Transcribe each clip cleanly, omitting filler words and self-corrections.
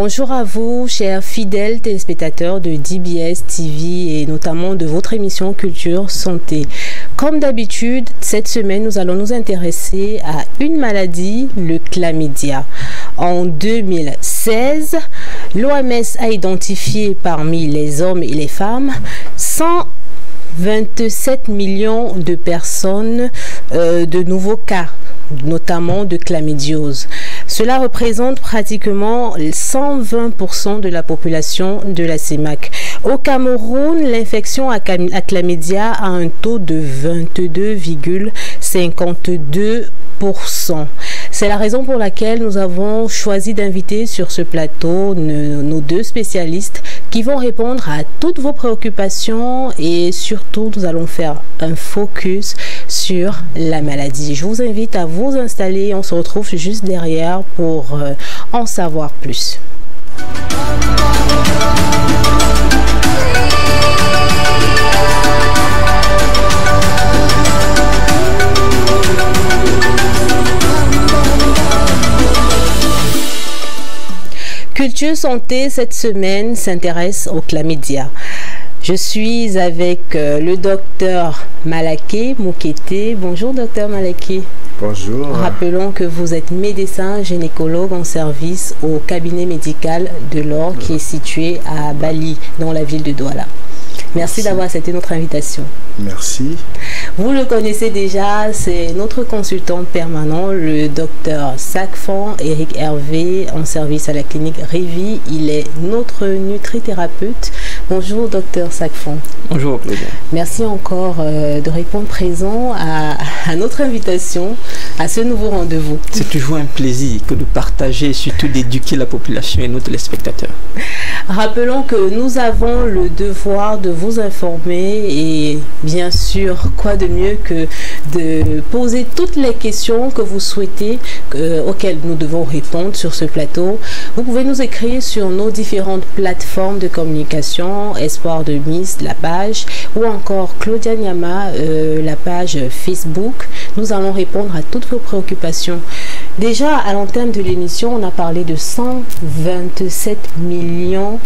Bonjour à vous, chers fidèles téléspectateurs de DBS TV et notamment de votre émission Culture Santé. Comme d'habitude, cette semaine, nous allons nous intéresser à une maladie, le chlamydia. En 2016, l'OMS a identifié parmi les hommes et les femmes 127 millions de personnes de nouveaux cas, notamment de chlamydiose. Cela représente pratiquement 120% de la population de la CEMAC. Au Cameroun, l'infection à chlamydia a un taux de 22,52%. C'est la raison pour laquelle nous avons choisi d'inviter sur ce plateau nos deux spécialistes qui vont répondre à toutes vos préoccupations et surtout nous allons faire un focus sur la maladie. Je vous invite à vous installer, on se retrouve juste derrière pour en savoir plus. Culture Santé, cette semaine, s'intéresse au chlamydia. Je suis avec le docteur Malaké Moukete. Bonjour, docteur Malaké. Bonjour. Rappelons que vous êtes médecin gynécologue en service au cabinet médical de l'Or qui est situé à Bali, dans la ville de Douala. Merci d'avoir accepté notre invitation. Merci. Vous le connaissez déjà, c'est notre consultant permanent, le docteur Sakfan Eric Hervé, en service à la clinique Révi. Il est notre nutrithérapeute. Bonjour, docteur Sakfan. Bonjour, Claudia. Merci encore de répondre présent à notre invitation, à ce nouveau rendez-vous. C'est toujours un plaisir que de partager et surtout d'éduquer la population et nos téléspectateurs. Rappelons que nous avons le devoir de vous informer et bien sûr, quoi de mieux que de poser toutes les questions que vous souhaitez, auxquelles nous devons répondre sur ce plateau. Vous pouvez nous écrire sur nos différentes plateformes de communication, Espoir de Miss, la page, ou encore Claudia Nyama, la page Facebook. Nous allons répondre à toutes vos préoccupations. Déjà, à l'entame de l'émission, on a parlé de 127 millions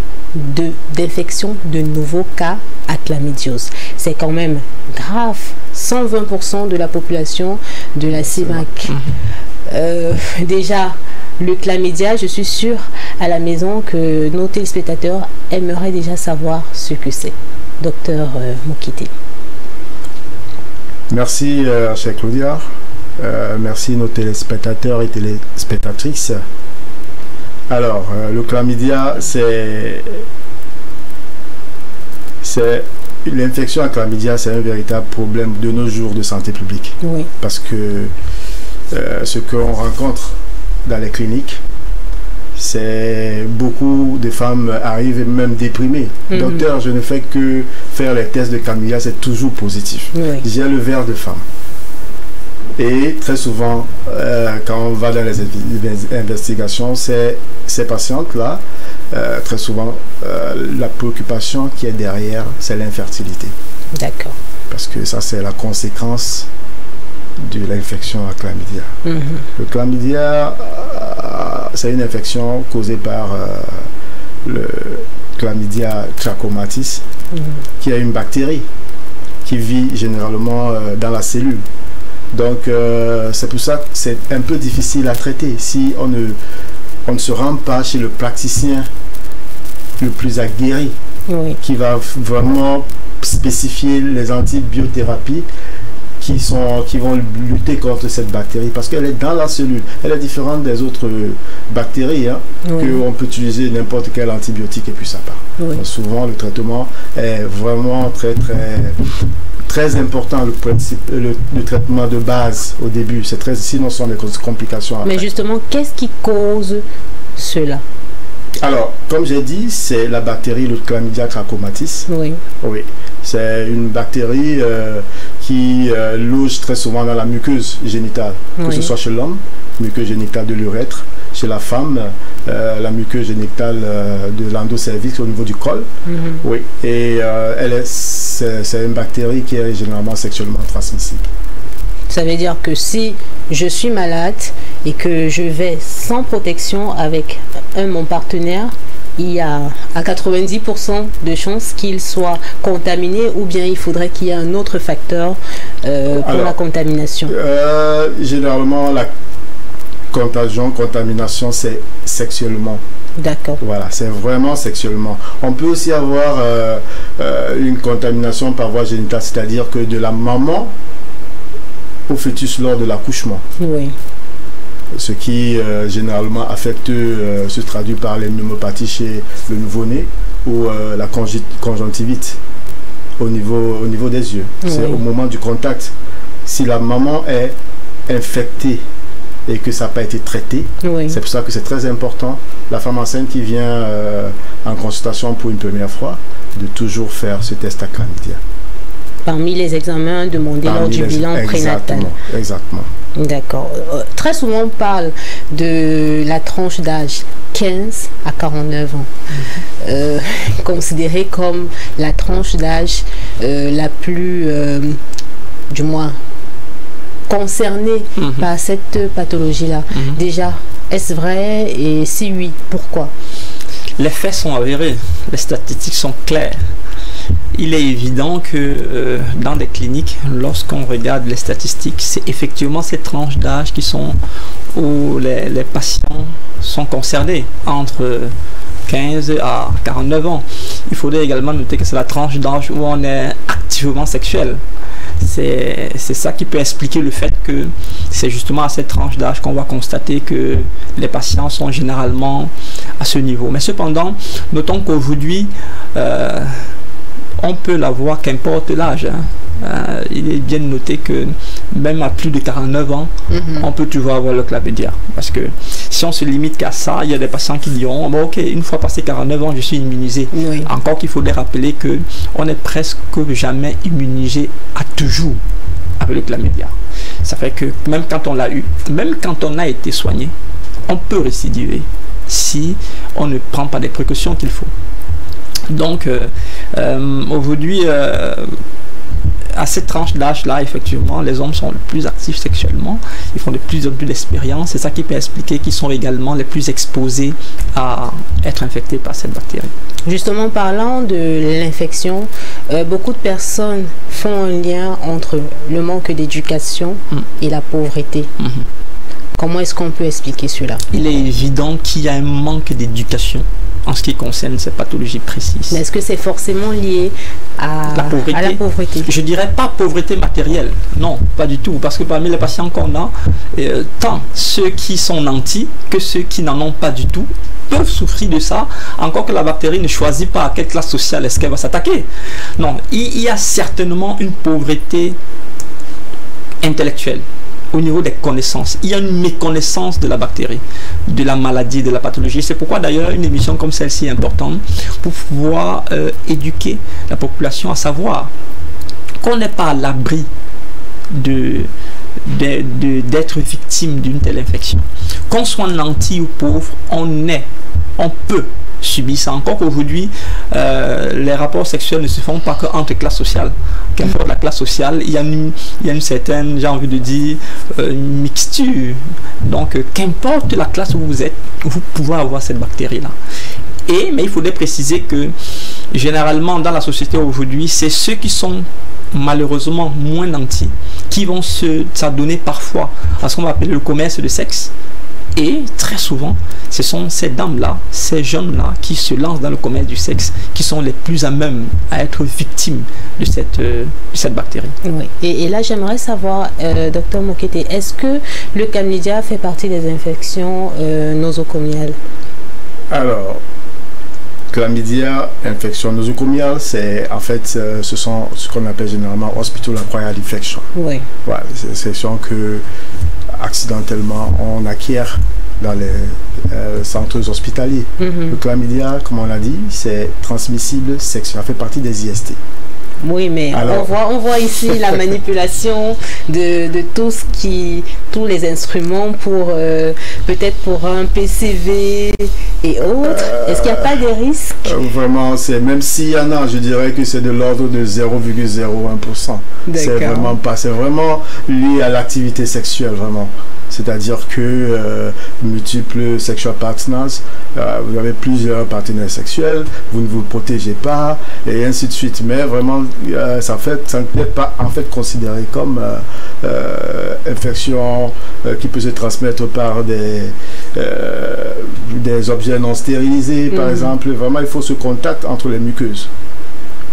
d'infections de nouveaux cas à chlamydiose. C'est quand même grave. 120% de la population de la CEMAC. Déjà, le chlamydia, je suis sûre à la maison que nos téléspectateurs aimeraient déjà savoir ce que c'est. Docteur Moukete. Merci, chère Claudia. Merci nos téléspectateurs et téléspectatrices. Alors, le chlamydia, c'est l'infection à chlamydia, c'est un véritable problème de nos jours de santé publique. Oui. Parce que ce qu'on rencontre dans les cliniques, c'est beaucoup de femmes arrivent même déprimées. Docteur, je ne fais que faire les tests de chlamydia, c'est toujours positif. Oui. J'ai le verre de femme. Et très souvent, quand on va dans les investigations, ces patientes-là, très souvent, la préoccupation qui est derrière, c'est l'infertilité. D'accord. Parce que ça, c'est la conséquence de l'infection à chlamydia. Le chlamydia, c'est une infection causée par le chlamydia trachomatis, qui est une bactérie qui vit généralement dans la cellule. Donc, c'est pour ça que c'est un peu difficile à traiter. Si on ne se rend pas chez le praticien le plus aguerri, oui, qui va vraiment spécifier les antibiothérapies qui vont lutter contre cette bactérie, parce qu'elle est dans la cellule. Elle est différente des autres bactéries, hein, oui, qu'on peut utiliser n'importe quel antibiotique et puis ça part. Oui. Donc, souvent, le traitement est vraiment très important, le traitement de base au début. C'est très, sinon ce sont des complications après. Mais justement, qu'est-ce qui cause cela? Alors, comme j'ai dit, c'est la bactérie, le chlamydia trachomatis. Oui. Oui. C'est une bactérie qui loge très souvent dans la muqueuse génitale, oui, que ce soit chez l'homme, muqueuse génitale de l'urètre, chez la femme, la muqueuse génitale de l'endocervix au niveau du col. Oui. Et c'est une bactérie qui est généralement sexuellement transmissible. Ça veut dire que si je suis malade et que je vais sans protection avec mon partenaire, il y a à 90% de chances qu'il soit contaminé, ou bien il faudrait qu'il y ait un autre facteur pour la contamination. Généralement, la contamination, c'est sexuellement. D'accord. Voilà, c'est vraiment sexuellement. On peut aussi avoir une contamination par voie génitale, c'est-à-dire que de la maman au fœtus lors de l'accouchement. Oui. Ce qui généralement affecte, se traduit par les pneumopathies chez le nouveau-né ou la conjonctivite au niveau des yeux. Oui. C'est au moment du contact. Si la maman est infectée et que ça n'a pas été traité, oui. C'est pour ça que c'est très important, la femme enceinte qui vient en consultation pour une première fois, de toujours faire ce test à chlamydia. Parmi les examens demandés lors du bilan prénatal. Exactement. D'accord. Très souvent, on parle de la tranche d'âge 15 à 49 ans, considérée comme la tranche d'âge la plus, du moins, concernée par cette pathologie-là. Déjà, est-ce vrai? Et si oui, pourquoi? Les faits sont avérés, les statistiques sont claires. Il est évident que dans des cliniques, lorsqu'on regarde les statistiques, c'est effectivement ces tranches d'âge qui sont où les patients sont concernés entre 15 à 49 ans. Il faudrait également noter que c'est la tranche d'âge où on est activement sexuel. C'est ça qui peut expliquer le fait que c'est justement à cette tranche d'âge qu'on va constater que les patients sont généralement à ce niveau. Mais cependant, notons qu'aujourd'hui, on peut l'avoir qu'importe l'âge. Il est bien noté que même à plus de 49 ans, on peut toujours avoir le chlamydia. Parce que si on se limite qu'à ça, il y a des patients qui diront bon, ok, une fois passé 49 ans, je suis immunisé. Oui. Encore qu'il faudrait rappeler qu'on est presque jamais immunisé à toujours avec le chlamydia. Ça fait que même quand on l'a eu, même quand on a été soigné, on peut récidiver si on ne prend pas des précautions qu'il faut. Donc, aujourd'hui, à cette tranche d'âge-là, effectivement, les hommes sont les plus actifs sexuellement. Ils font de plus en plus d'expériences. C'est ça qui peut expliquer qu'ils sont également les plus exposés à être infectés par cette bactérie. Justement, parlant de l'infection, beaucoup de personnes font un lien entre le manque d'éducation et la pauvreté. Comment est-ce qu'on peut expliquer cela? Il est évident qu'il y a un manque d'éducation en ce qui concerne ces pathologies précises. Mais est-ce que c'est forcément lié à la pauvreté? Je dirais pas pauvreté matérielle, non, pas du tout, parce que parmi les patients qu'on a, tant ceux qui sont nantis que ceux qui n'en ont pas du tout peuvent souffrir de ça, encore que la bactérie ne choisit pas à quelle classe sociale est-ce qu'elle va s'attaquer. Non, il y a certainement une pauvreté intellectuelle. Au niveau des connaissances, il y a une méconnaissance de la bactérie, de la maladie, de la pathologie. C'est pourquoi d'ailleurs une émission comme celle-ci est importante pour pouvoir éduquer la population à savoir qu'on n'est pas à l'abri d'être victime d'une telle infection. Qu'on soit nanti ou pauvre, on peut subir ça. Encore qu'aujourd'hui, les rapports sexuels ne se font pas qu'entre classes sociales. Qu'importe la classe sociale, il y a une certaine, j'ai envie de dire, une mixture. Donc, qu'importe la classe où vous êtes, vous pouvez avoir cette bactérie-là. Mais il faudrait préciser que, généralement, dans la société aujourd'hui, c'est ceux qui sont malheureusement moins nantis qui vont s'adonner parfois à ce qu'on va appeler le commerce de sexe. Et très souvent, ce sont ces dames-là, ces jeunes-là qui se lancent dans le commerce du sexe, qui sont les plus à même à être victimes de cette bactérie. Oui. Et là, j'aimerais savoir, Dr Mokete, est-ce que le chlamydia fait partie des infections nosocomiales? Alors, chlamydia, infection nosocomiale, c'est en fait, ce sont ce qu'on appelle généralement hospital-acquired infection. Oui. Voilà, c'est une infection que accidentellement on acquiert dans les centres hospitaliers. Le chlamydia, comme on l'a dit, c'est transmissible sexuellement, ça fait partie des IST. Oui, mais alors, on voit ici la manipulation de tous les instruments pour peut-être pour un PCV et autres. Est-ce qu'il n'y a pas des risques? Vraiment, même s'il y en a, je dirais que c'est de l'ordre de 0,01%. C'est vraiment lié à l'activité sexuelle, vraiment. C'est-à-dire que multiples sexual partners, vous avez plusieurs partenaires sexuels, vous ne vous protégez pas, et ainsi de suite. Mais vraiment, ça ne peut pas en fait considéré comme infection qui peut se transmettre par des objets non stérilisés, par exemple. Vraiment, il faut ce contact entre les muqueuses.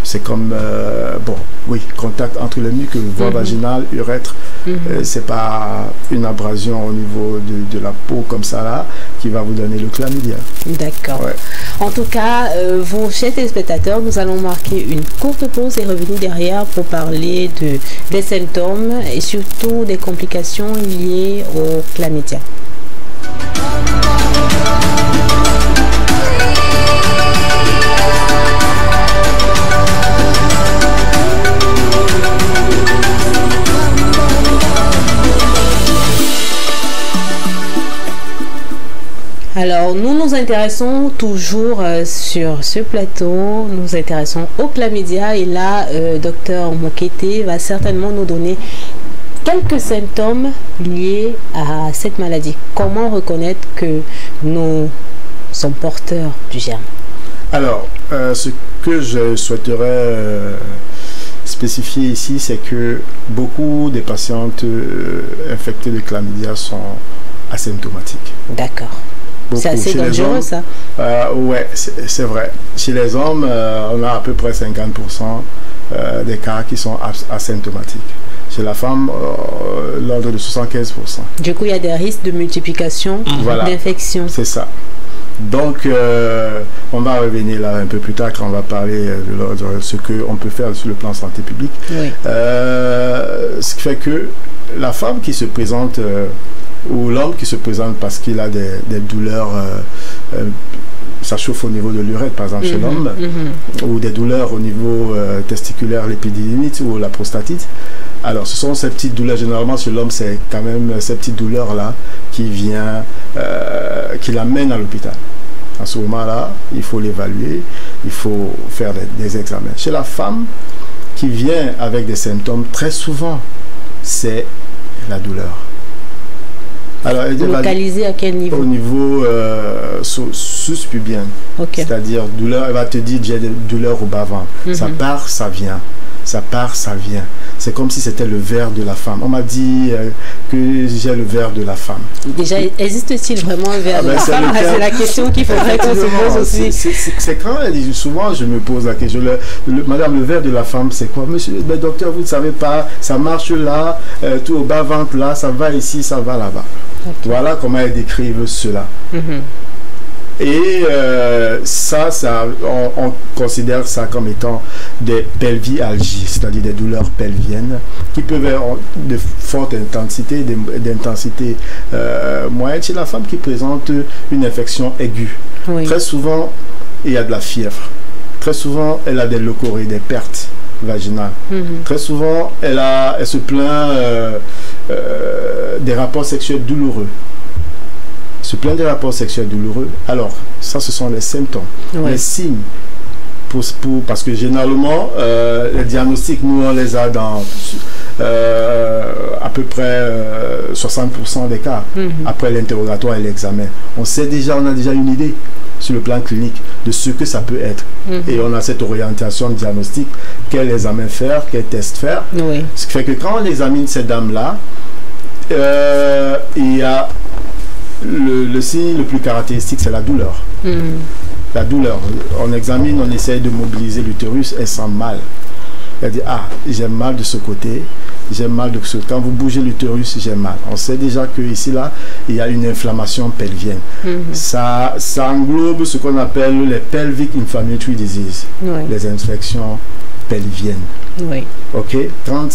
C'est comme, contact entre les muqueuses, voie vaginale, urètre. C'est pas une abrasion au niveau de la peau comme ça là qui va vous donner le chlamydia. D'accord. Ouais. En tout cas, vous, chers téléspectateurs, nous allons marquer une courte pause et revenir derrière pour parler des symptômes et surtout des complications liées au chlamydia. Alors, nous nous intéressons toujours sur ce plateau, nous nous intéressons au chlamydia et là, Dr Mokete va certainement nous donner quelques symptômes liés à cette maladie. Comment reconnaître que nous sommes porteurs du germe? Alors, ce que je souhaiterais spécifier ici, c'est que beaucoup des patientes infectées de chlamydia sont asymptomatiques. D'accord. C'est assez dangereux, ça. Ouais, c'est vrai. Chez les hommes, on a à peu près 50% des cas qui sont asymptomatiques. Chez la femme, l'ordre de 75%. Du coup, il y a des risques de multiplication d'infection. C'est ça. Donc, on va revenir là un peu plus tard quand on va parler de ce qu'on peut faire sur le plan santé publique. Oui. Ce qui fait que la femme qui se présente ou l'homme qui se présente parce qu'il a des douleurs, ça chauffe au niveau de l'urètre par exemple chez l'homme, ou des douleurs au niveau testiculaire, l'épididymite ou la prostatite. Alors ce sont ces petites douleurs, généralement chez l'homme c'est quand même ces petites douleurs là qui l'amènent à l'hôpital. À ce moment-là, il faut l'évaluer, il faut faire des examens. Chez la femme qui vient avec des symptômes, très souvent c'est la douleur. Alors, localisé à quel niveau? Au niveau sus-pubien. Okay. C'est-à-dire, douleur, elle va te dire j'ai des douleurs au bas-ventre. Ça part, ça vient. Ça part, ça vient. C'est comme si c'était le verre de la femme. On m'a dit que j'ai le verre de la femme. Déjà, existe-t-il vraiment un verre de la femme? C'est la question qu'il faudrait qu'on se pose aussi. C'est quand elle dit, souvent je me pose la question, madame, le verre de la femme, c'est quoi? Monsieur, mais docteur, vous ne savez pas, ça marche là, tout au bas-ventre là, ça va ici, ça va là-bas. Okay. Voilà comment elles décrivent cela. Et on considère ça comme étant des pelvialgies, c'est-à-dire des douleurs pelviennes qui peuvent être de forte intensité, d'intensité moyenne chez la femme qui présente une infection aiguë. Oui. Très souvent, il y a de la fièvre. Très souvent, elle a des leucorrhées, des pertes vaginales. Très souvent, elle se plaint des rapports sexuels douloureux. Se plaint des rapports sexuels douloureux. Alors, ça, ce sont les symptômes, les signes. Parce que généralement, les diagnostics, nous, on les a dans à peu près 60% des cas, après l'interrogatoire et l'examen. On a déjà une idée sur le plan clinique de ce que ça peut être. Et on a cette orientation diagnostique, quel examen faire, quel test faire. Oui. Ce qui fait que quand on examine ces dames-là, il y a le signe le plus caractéristique, c'est la douleur. La douleur. On examine, on essaye de mobiliser l'utérus, elle sent mal. Elle dit, ah, j'ai mal de ce côté, j'ai mal de ce côté. Quand vous bougez l'utérus, j'ai mal. On sait déjà que ici, là, il y a une inflammation pelvienne. Ça englobe ce qu'on appelle les pelvic inflammatory disease, les infections pelviennes. Oui. Ok. Quand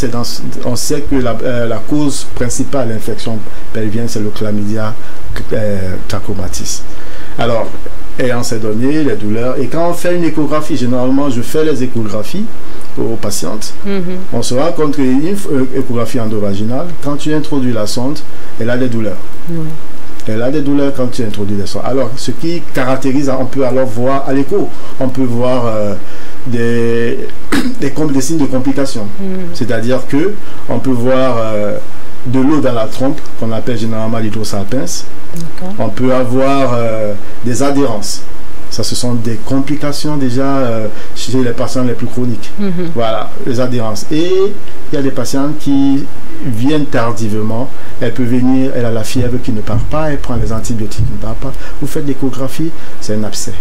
on sait que la cause principale de l'infection pelvienne, c'est le chlamydia trachomatis. Alors, ayant ces données, les douleurs, et quand on fait une échographie, généralement je fais les échographies aux patientes, on se rend compte qu'une échographie endovaginale, quand tu introduis la sonde, elle a des douleurs. Elle a des douleurs quand tu introduis des sondes. Alors, ce qui caractérise, on peut alors voir à l'écho, on peut voir des signes de complications. C'est-à-dire que on peut voir de l'eau dans la trompe, qu'on appelle généralement l'hydrosalpince. On peut avoir des adhérences. Ça, ce sont des complications déjà chez les patients les plus chroniques. Voilà, les adhérences. Et il y a des patients qui viennent tardivement. Elle peut venir, elle a la fièvre qui ne part pas, elle prend les antibiotiques qui ne partent pas. Vous faites l'échographie, c'est un abcès.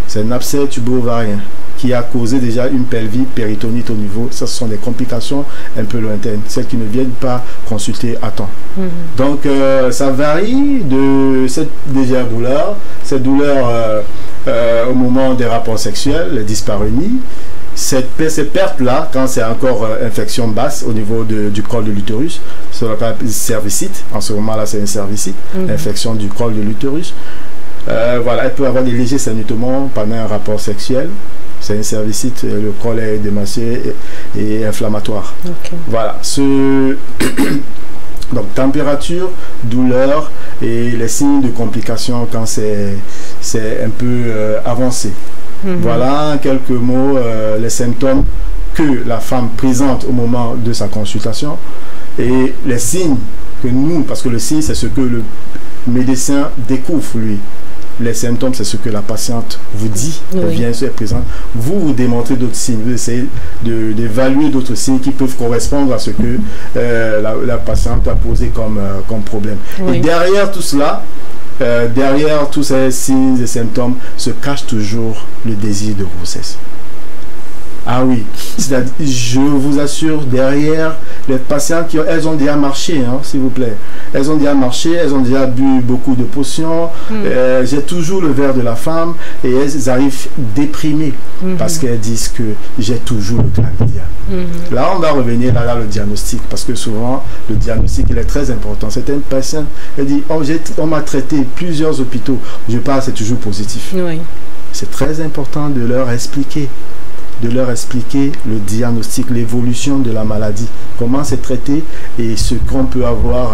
C'est un abcès tubo-ovarien qui a causé déjà une pelvie péritonite au niveau. Ça, ce sont des complications un peu lointaines, celles qui ne viennent pas consulter à temps. Donc, ça varie de cette légère douleur, cette douleur au moment des rapports sexuels, les dyspareunies, ces pertes-là, quand c'est encore infection basse au niveau du col de l'utérus, c'est le cas cervicite. En ce moment-là, c'est une cervicite, infection du col de l'utérus. Voilà, elle peut avoir des légers saignements pendant un rapport sexuel. C'est une cervicite, le col est démassé et inflammatoire. Voilà. Donc, température, douleur et les signes de complications quand c'est un peu avancé. Voilà en quelques mots les symptômes que la femme présente au moment de sa consultation et les signes que nous, parce que le signe c'est ce que le médecin découvre lui. Les symptômes, c'est ce que la patiente vous dit, elle vient, elle présente. Vous démontrez d'autres signes, vous essayez d'évaluer d'autres signes qui peuvent correspondre à ce que la patiente a posé comme problème. Et derrière tout cela, derrière tous ces signes et symptômes, se cache toujours le désir de grossesse. Ah oui, je vous assure, derrière les patientes, elles ont déjà marché, hein, s'il vous plaît. Elles ont déjà marché, elles ont déjà bu beaucoup de potions. J'ai toujours le verre de la femme et elles arrivent déprimées parce qu'elles disent que j'ai toujours le chlamydia. Là, on va revenir là, le diagnostic, parce que souvent, le diagnostic, il est très important. Certaines patientes, elles disent, oh, on m'a traité plusieurs hôpitaux. Je parle, c'est toujours positif. C'est très important de leur expliquer. Le diagnostic, l'évolution de la maladie, comment c'est traité et ce qu'on peut avoir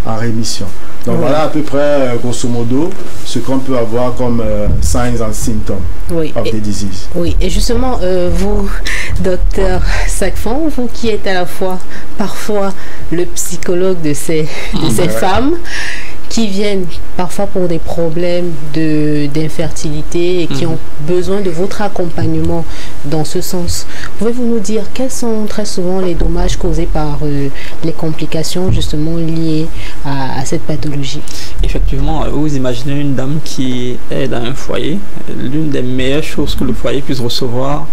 en rémission. Donc voilà à peu près, grosso modo, ce qu'on peut avoir comme signs and symptoms of the disease. Oui, et justement, vous, docteur Sakfan, vous qui êtes à la fois parfois le psychologue de ces femmes, qui viennent parfois pour des problèmes d'infertilité et qui ont besoin de votre accompagnement dans ce sens. Pouvez-vous nous dire quels sont très souvent les dommages causés par les complications justement liées à cette pathologie? Effectivement, vous imaginez une dame qui est dans un foyer. L'une des meilleures choses que le foyer puisse recevoir,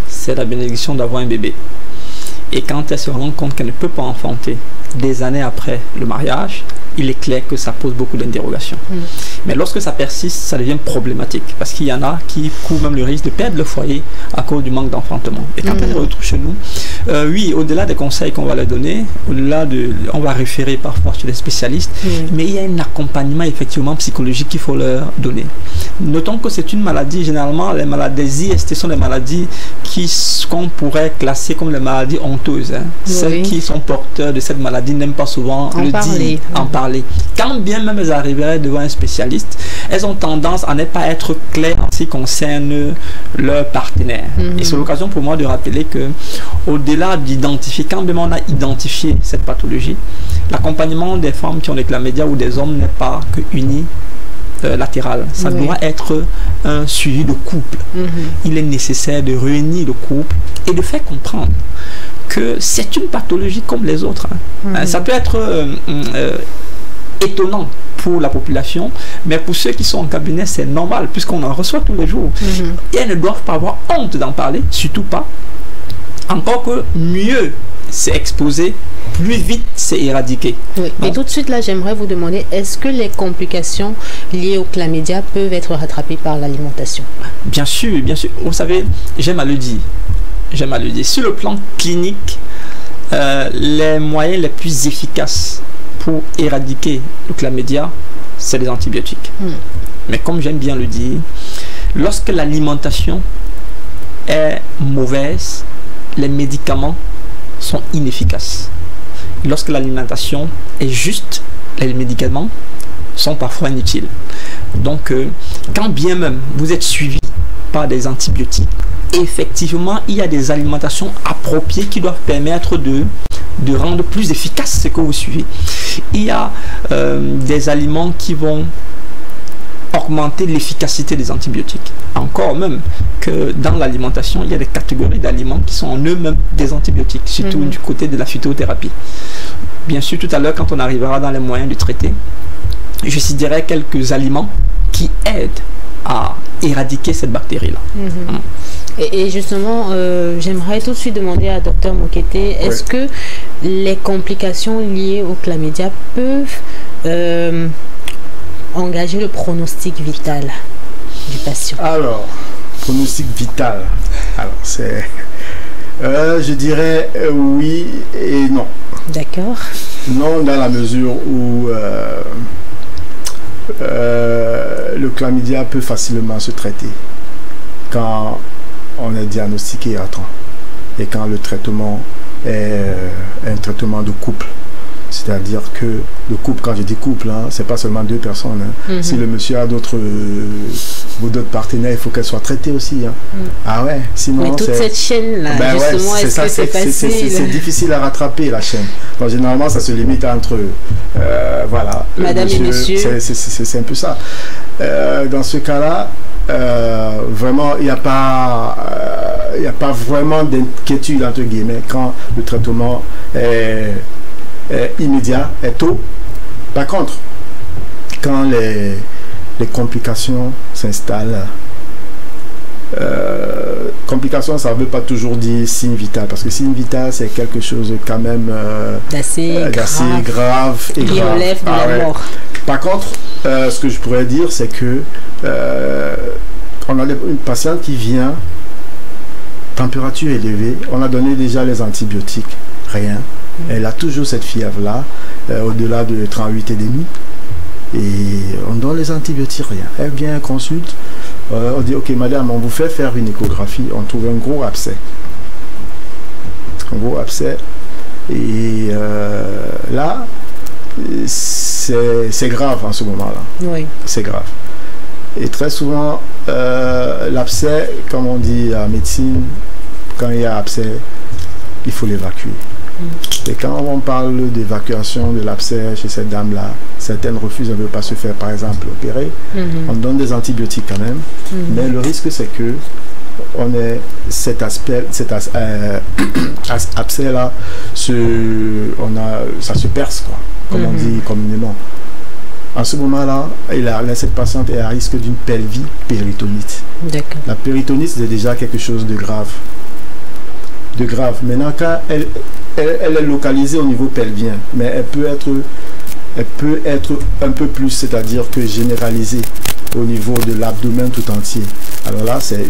c'est la bénédiction d'avoir un bébé. Et quand elle se rend compte qu'elle ne peut pas enfanter des années après le mariage, il est clair que ça pose beaucoup d'interrogations. Mais lorsque ça persiste, ça devient problématique. Parce qu'il y en a qui courent même le risque de perdre le foyer à cause du manque d'enfantement. Et quand on se retrouve chez nous, oui, au-delà des conseils qu'on va leur donner, au-delà de... On va référer parfois chez les spécialistes, mais il y a un accompagnement effectivement psychologique qu'il faut leur donner. Notons que c'est une maladie, généralement, les maladies des IST sont des maladies qu'on pourrait classer comme les maladies honteuses. Celles qui sont porteurs de cette maladie n'aiment pas souvent en parler. Quand bien même elles arriveraient devant un spécialiste, elles ont tendance à ne pas être claires en ce qui concerne leur partenaire. Et c'est l'occasion pour moi de rappeler que au-delà d'identifier, quand même on a identifié cette pathologie, l'accompagnement des femmes qui ont des chlamydia ou des hommes n'est pas que latéral. Ça doit être un suivi de couple. Il est nécessaire de réunir le couple et de faire comprendre que c'est une pathologie comme les autres. Ça peut être étonnant pour la population, mais pour ceux qui sont en cabinet, c'est normal puisqu'on en reçoit tous les jours. Et elles ne doivent pas avoir honte d'en parler, surtout pas. Encore que mieux c'est exposé, plus vite c'est éradiqué. Et tout de suite là, j'aimerais vous demander, est-ce que les complications liées au chlamydia peuvent être rattrapées par l'alimentation? Bien sûr, bien sûr. Vous savez, j'aime à le dire. Sur le plan clinique, les moyens les plus efficaces pour éradiquer le chlamydia, c'est les antibiotiques. Mais comme j'aime bien le dire, lorsque l'alimentation est mauvaise, les médicaments sont inefficaces. Lorsque l'alimentation est juste, les médicaments sont parfois inutiles. Donc, quand bien même vous êtes suivi par des antibiotiques, effectivement, il y a des alimentations appropriées qui doivent permettre de rendre plus efficace ce que vous suivez. Il y a des aliments qui vont augmenter l'efficacité des antibiotiques. Encore même que dans l'alimentation, il y a des catégories d'aliments qui sont en eux-mêmes des antibiotiques, surtout du côté de la phytothérapie. Bien sûr, tout à l'heure, quand on arrivera dans les moyens de traiter, je citerai quelques aliments qui aident à éradiquer cette bactérie-là. Et justement, j'aimerais tout de suite demander à Dr Mokete, est-ce que les complications liées au chlamydia peuvent engager le pronostic vital du patient? Alors, pronostic vital, alors c'est, je dirais oui et non. D'accord. Non, dans la mesure où le chlamydia peut facilement se traiter quand on est diagnostiqué à temps et quand le traitement est un traitement de couple. C'est-à-dire que le couple, quand je dis couple, hein, c'est pas seulement deux personnes. Hein. Si le monsieur a d'autres partenaires, il faut qu'elle soit traitée aussi. Hein. Ah ouais, sinon... Mais toute cette chaîne-là, justement, est-ce que c'est facile? C'est difficile à rattraper, la chaîne. Donc, généralement, ça se limite entre... voilà. Madame et monsieur. C'est un peu ça. Dans ce cas-là, vraiment, il n'y a pas vraiment d'inquiétude, entre guillemets, quand le traitement est immédiat, est tôt. Par contre, quand les complications s'installent, complications, ça ne veut pas toujours dire signe vital, parce que signe vital, c'est quelque chose quand même d'assez grave et qui relève de la mort. Par contre, ce que je pourrais dire, c'est que on a une patiente qui vient, température élevée, on a donné déjà les antibiotiques, rien. Elle a toujours cette fièvre-là, au-delà de 38,5. Et on donne les antibiotiques, rien. Elle vient, consulte. On dit, ok madame, on vous fait faire une échographie. On trouve un gros abcès. Un gros abcès. Et là, c'est grave en ce moment-là. Oui. C'est grave. Et très souvent, l'abcès, comme on dit en médecine, quand il y a abcès, il faut l'évacuer. Et quand on parle d'évacuation de l'abcès chez cette dame-là, certaines refusent, ne veulent pas se faire par exemple opérer. On donne des antibiotiques quand même, mais le risque c'est que on est cet abcès-là, ça se perce, quoi, comme on dit communément. En ce moment-là, cette patiente est à risque d'une pelvipéritonite. La péritonite, c'est déjà quelque chose de grave. Maintenant, quand elle est localisée au niveau pelvien, mais elle peut être un peu plus, c'est-à-dire que généralisée au niveau de l'abdomen tout entier. Alors là, c'est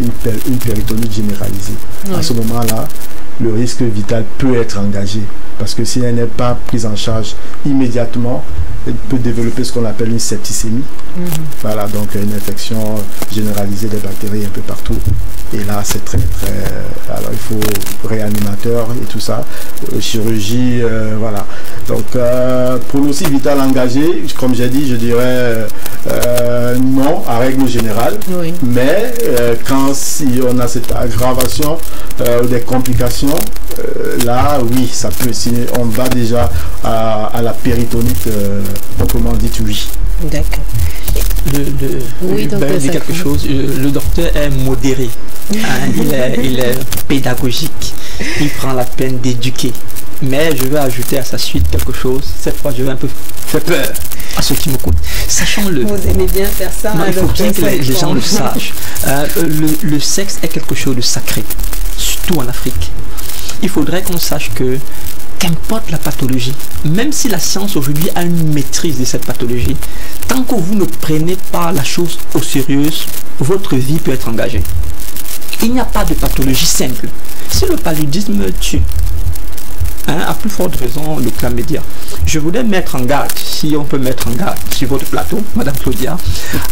une péritonite généralisée. À ce moment-là, le risque vital peut être engagé, parce que si elle n'est pas prise en charge immédiatement, elle peut développer ce qu'on appelle une septicémie. Voilà, donc une infection généralisée des bactéries un peu partout. Et là, c'est très... alors, il faut réanimateur et tout ça. Chirurgie, voilà. Donc, pronostic vital engagé, comme j'ai dit, je dirais non, à règle générale. Mais quand on a cette aggravation des complications, là, oui, ça peut... Si on va déjà à la péritonite, proprement dit, oui. D'accord. Oui, donc dire quelque chose. Le docteur est modéré. Il est pédagogique. Il prend la peine d'éduquer. Mais je vais ajouter à sa suite quelque chose. Cette fois, je vais un peu faire peur à ceux qui m'écoutent. Sachons-le. Vous aimez bien faire ça. Non, il faut bien que les gens le sachent. Le sexe est quelque chose de sacré, surtout en Afrique. Il faudrait qu'on sache que qu'importe la pathologie, même si la science aujourd'hui a une maîtrise de cette pathologie, tant que vous ne prenez pas la chose au sérieux, votre vie peut être engagée. Il n'y a pas de pathologie simple. Si le paludisme tue, à plus forte raison le chlamydia. Je voulais mettre en garde, si on peut mettre en garde sur votre plateau, Madame Claudia,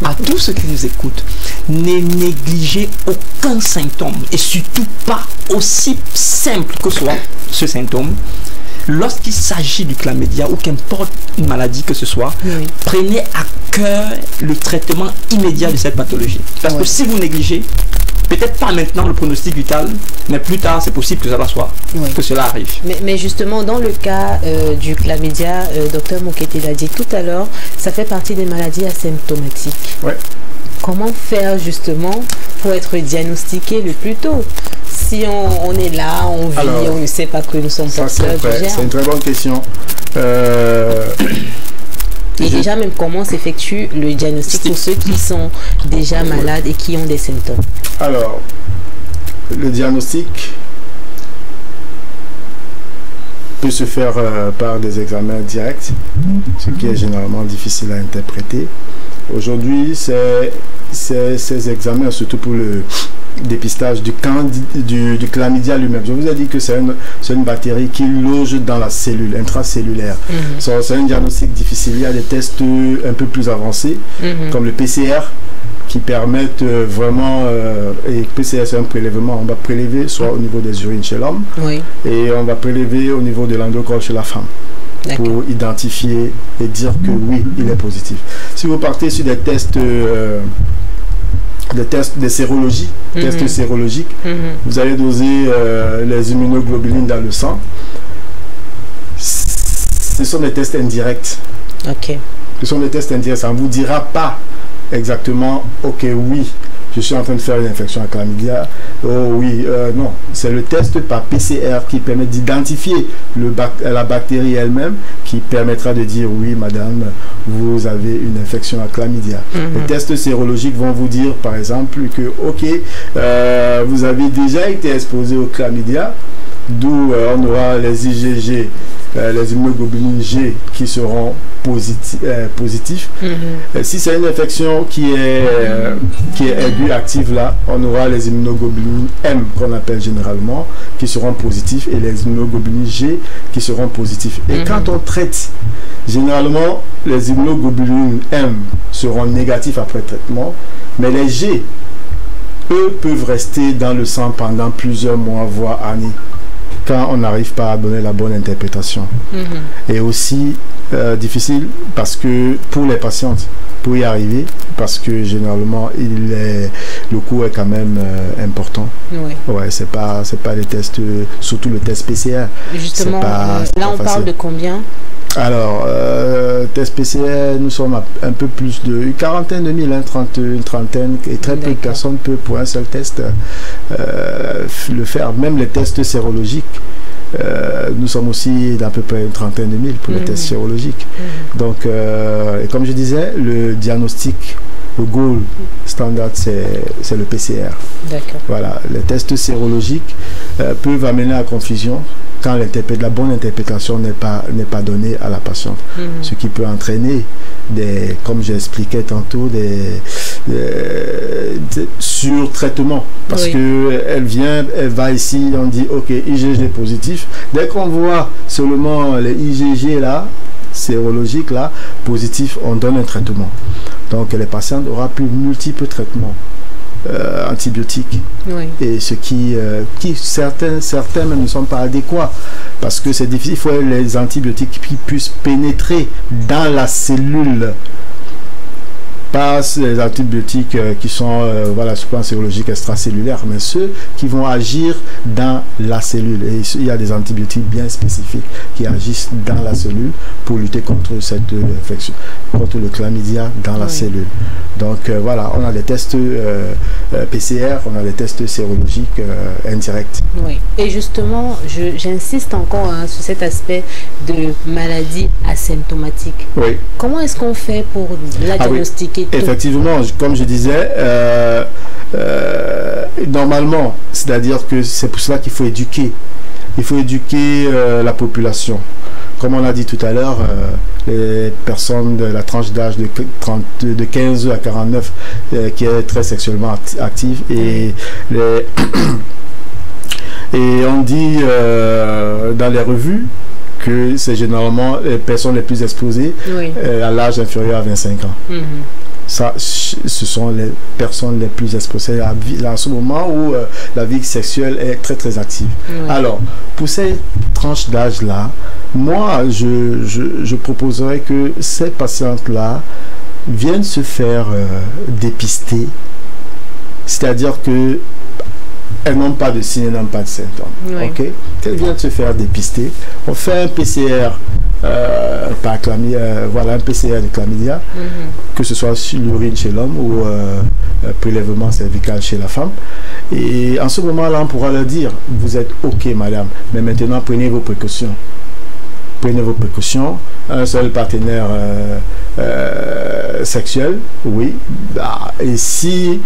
à tous ceux qui nous écoutent, ne négligez aucun symptôme et surtout pas aussi simple que soit ce symptôme. Lorsqu'il s'agit du chlamydia ou qu'importe une maladie que ce soit, oui, prenez à cœur le traitement immédiat de cette pathologie. Parce que si vous négligez, peut-être pas maintenant le pronostic vital, mais plus tard c'est possible que cela arrive. Mais justement, dans le cas du chlamydia, Dr Mokete l'a dit tout à l'heure, ça fait partie des maladies asymptomatiques. Ouais. Comment faire justement pour être diagnostiqué le plus tôt? Si on est là, on vit, on ne sait pas que nous sommes porteurs du germe. C'est une très bonne question. Et déjà, même comment s'effectue le diagnostic pour ceux qui sont déjà malades et qui ont des symptômes? Alors, le diagnostic peut se faire par des examens directs, ce qui est généralement difficile à interpréter. Aujourd'hui, ces examens, surtout pour le dépistage du chlamydia lui-même. Je vous ai dit que c'est une bactérie qui loge dans la cellule intracellulaire. C'est un diagnostic difficile. Il y a des tests un peu plus avancés, comme le PCR, qui permettent vraiment, et PCR c'est un prélèvement, on va prélever soit au niveau des urines chez l'homme, et on va prélever au niveau de l'endocolle chez la femme, pour identifier et dire que oui, il est positif. Si vous partez sur des tests de sérologie, tests sérologiques, vous allez doser les immunoglobulines dans le sang. Ce sont des tests indirects. Ce sont des tests indirects. Ça ne vous dira pas exactement, ok, oui, je suis en train de faire une infection à chlamydia. Oh oui, non. C'est le test par PCR qui permet d'identifier la bactérie elle-même, qui permettra de dire, oui, madame, vous avez une infection à chlamydia. Les tests sérologiques vont vous dire, par exemple, que, ok, vous avez déjà été exposé au chlamydia, d'où on aura les IgG, les immunoglobulines G qui seront positifs. Si c'est une infection qui est aiguë, active là, on aura les immunoglobulines M qu'on appelle généralement qui seront positifs et les immunoglobulines G qui seront positifs. Et quand on traite, généralement les immunoglobulines M seront négatifs après traitement, mais les G, eux, peuvent rester dans le sang pendant plusieurs mois, voire années, quand on n'arrive pas à donner la bonne interprétation. Et aussi difficile parce que pour les patientes, pour y arriver, parce que généralement le coût est quand même important. Ouais, c'est pas les tests, surtout le test PCR. Justement, là on parle de combien? Alors, test PCR, nous sommes à un peu plus de une quarantaine de mille, une trentaine, et très peu de personnes peuvent pour un seul test le faire. Même les tests sérologiques, nous sommes aussi d'à peu près une trentaine de mille pour les tests sérologiques. Donc, et comme je disais, le diagnostic, le gold standard, c'est le PCR. Voilà, les tests sérologiques peuvent amener à la confusion quand la bonne interprétation n'est pas donnée à la patiente. Ce qui peut entraîner comme j'expliquais tantôt, des surtraitements. Parce que elle va ici, on dit ok, IgG positif. Dès qu'on voit seulement les IgG là, sérologiques là, positifs, on donne un traitement. Donc les patients auront plus multiples traitements antibiotiques, et ce qui certains même ne sont pas adéquats parce que c'est difficile. Il faut les antibiotiques qui puissent pénétrer dans la cellule, pas les antibiotiques qui sont voilà, sur le plan sérologique extracellulaire, mais ceux qui vont agir dans la cellule. Et il y a des antibiotiques bien spécifiques qui agissent dans la cellule pour lutter contre cette infection, contre le chlamydia dans la cellule. Donc voilà, on a les tests PCR, on a les tests sérologiques indirects. Et justement, j'insiste encore sur cet aspect de maladie asymptomatique. Comment est-ce qu'on fait pour la diagnostiquer? Effectivement, comme je disais, normalement, c'est-à-dire que c'est pour cela qu'il faut éduquer. Il faut éduquer la population. Comme on l'a dit tout à l'heure, les personnes de la tranche d'âge de 15 à 49 qui est très sexuellement active, et Et on dit dans les revues que c'est généralement les personnes les plus exposées à l'âge inférieur à 25 ans. Ça, ce sont les personnes les plus exposées à ce moment où la vie sexuelle est très très active. Alors, pour cette tranche d'âge-là, moi, je proposerais que ces patientes-là viennent se faire dépister. C'est-à-dire que elles n'ont pas de signes, elles n'ont pas de symptômes. Ok, qu'elles viennent se faire dépister. On fait un PCR par chlamydia, voilà, un PCR de chlamydia, que ce soit sur l'urine chez l'homme ou prélèvement cervical chez la femme. Et en ce moment-là, on pourra leur dire, vous êtes ok madame, mais maintenant prenez vos précautions. Prenez vos précautions. Un seul partenaire sexuel, oui. Et si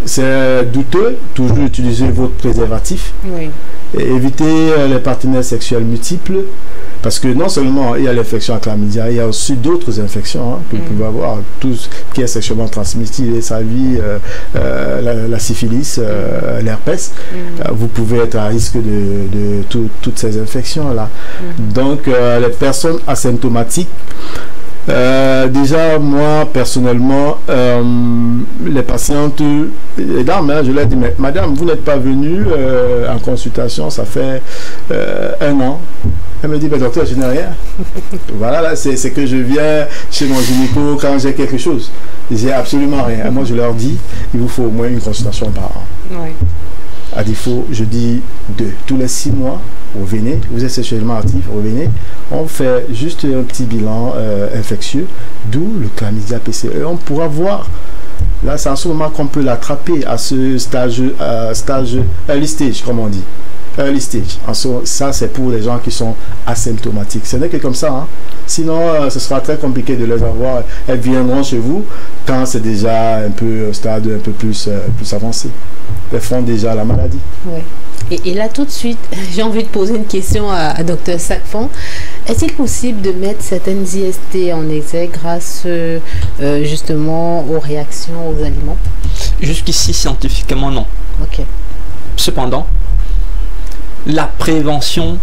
c'est douteux, toujours utilisez votre préservatif. Et évitez les partenaires sexuels multiples. Parce que non seulement il y a l'infection à chlamydia, il y a aussi d'autres infections que vous pouvez avoir. Tout ce qui est sexuellement transmissible, les SAVI, la syphilis, l'herpès. Vous pouvez être à risque de toutes ces infections-là. Donc, les personnes asymptomatiques, déjà, moi, personnellement, les patientes, les dames, je leur dis, mais madame, vous n'êtes pas venue en consultation, ça fait 1 an. Elle me dit, mais docteur, je n'ai rien. Voilà, là, c'est que je viens chez mon gynéco quand j'ai quelque chose. J'ai absolument rien. Et moi, je leur dis, il vous faut au moins une consultation par an. À défaut, je dis 2. Tous les 6 mois, revenez, vous êtes sexuellement actif, revenez. On fait juste un petit bilan infectieux, d'où le chlamydia PCE. Et on pourra voir. Là, c'est en ce moment qu'on peut l'attraper à ce stage early stage, comme on dit. Early stage. Ça, c'est pour les gens qui sont asymptomatiques. Ce n'est que comme ça. Sinon, ce sera très compliqué de les avoir. Elles viendront chez vous quand c'est déjà un peu stade un peu plus avancé. Elles font déjà la maladie. Et là, tout de suite, j'ai envie de poser une question à Dr Sacfon. Est-il possible de mettre certaines IST en exergue grâce justement aux réactions aux aliments? Jusqu'ici, scientifiquement, non. Cependant, la prévention